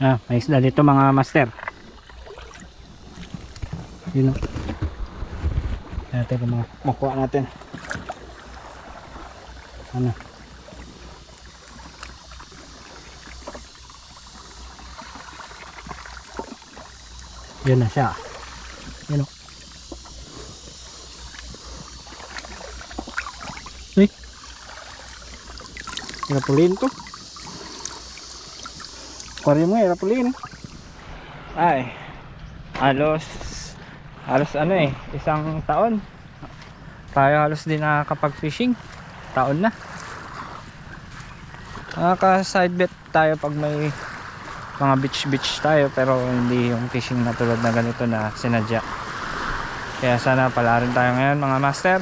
May isda dito mga master. Yun o. Natin kung makuha natin. Ano? Yun na siya. Yun o. Uy. Rapulin to. Aquarium nga, rapulin. Ay. Halos ano isang taon. Tayo halos din nakakapag fishing. Taon na. Nakaka side bet tayo pag may mga beach tayo, pero hindi yung fishing na tulad na ganito na sinadya. Kaya sana pala rin tayo ngayon mga master.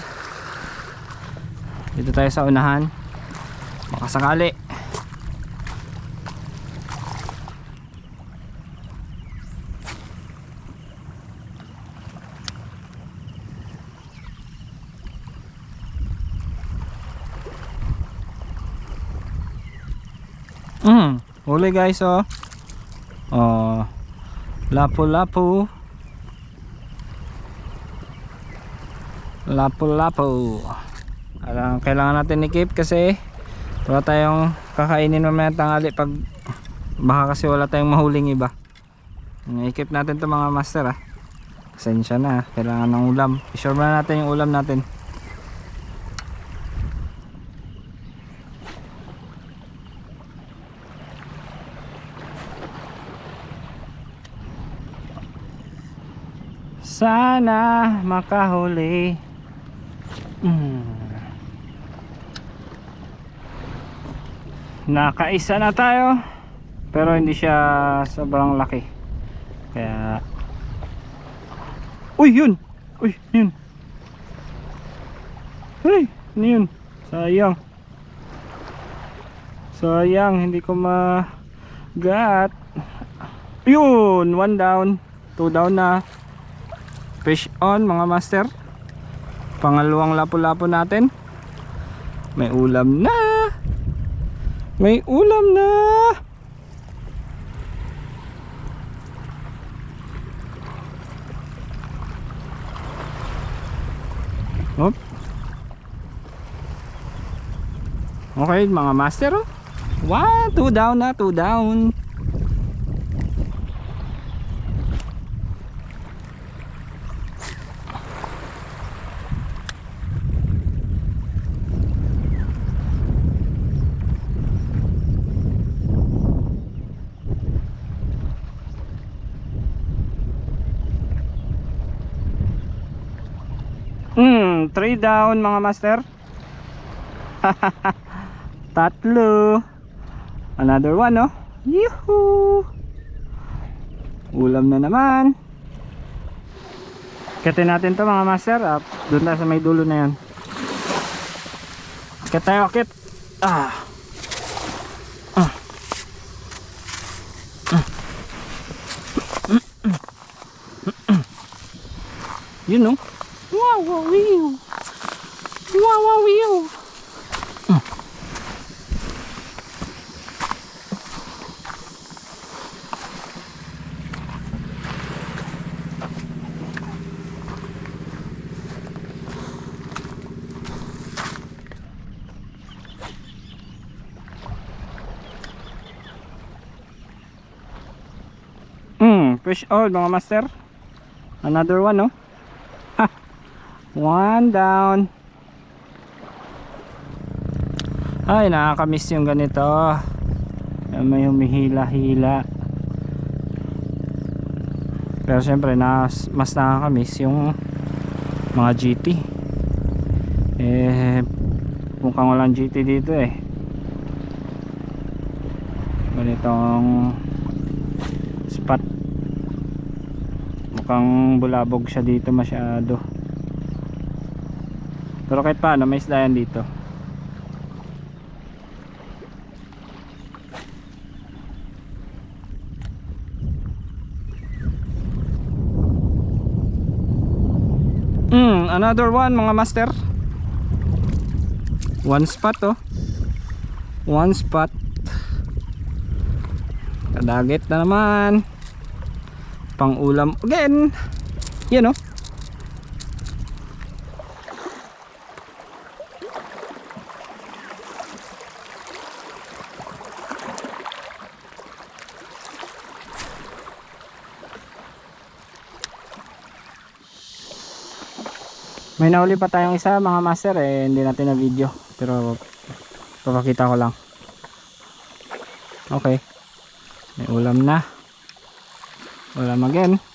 Dito tayo sa unahan, makasakali. Huli guys oh. Oh, lapu-lapu. Lapu-lapu. Kailangan natin i-keep kasi wala tayong kakainin mamaya tanghali pag baka kasi wala tayong mahuling iba. I-keep natin to mga master Pasensya na, kailangan ng ulam. I-sure na natin yung ulam natin. Sana makahuli. Nakaisa na tayo, pero hindi siya sobrang laki. Kaya uy yun. Uy yun. Uy ano yun. Sayang hindi ko magat. Yun, 1 down, 2 down na. Fish on mga master. Pangalawang lapu-lapu natin. May ulam na. May ulam na. Hop. Okay mga master. 1, 2 down na, 2 down. Three down mga master. Tatlo. Another one oh. Yuhu. Ulam na naman. Kitin natin to mga master. Doon tayo sa may dulo na yan. Kit tayo, kit. Yun no. Wow, wow, wow. Wow, wow, wow. Fish on mga master. Another one no. 1 down. Ay nakakamiss yung ganito. May humihila-hila. Pero syempre mas nakakamiss yung mga GT. Mukhang walang GT dito ganitong spot. Mukhang bulabog siya dito masyado. Pero kahit paano may isda yan dito. Another one mga master. One spot oh. One spot. Kadagit na naman. Pang ulam again. Yan oh. May nahuli pa tayong isa mga master eh, hindi natin na video pero papakita ko lang. Okay, may ulam na, ulam again.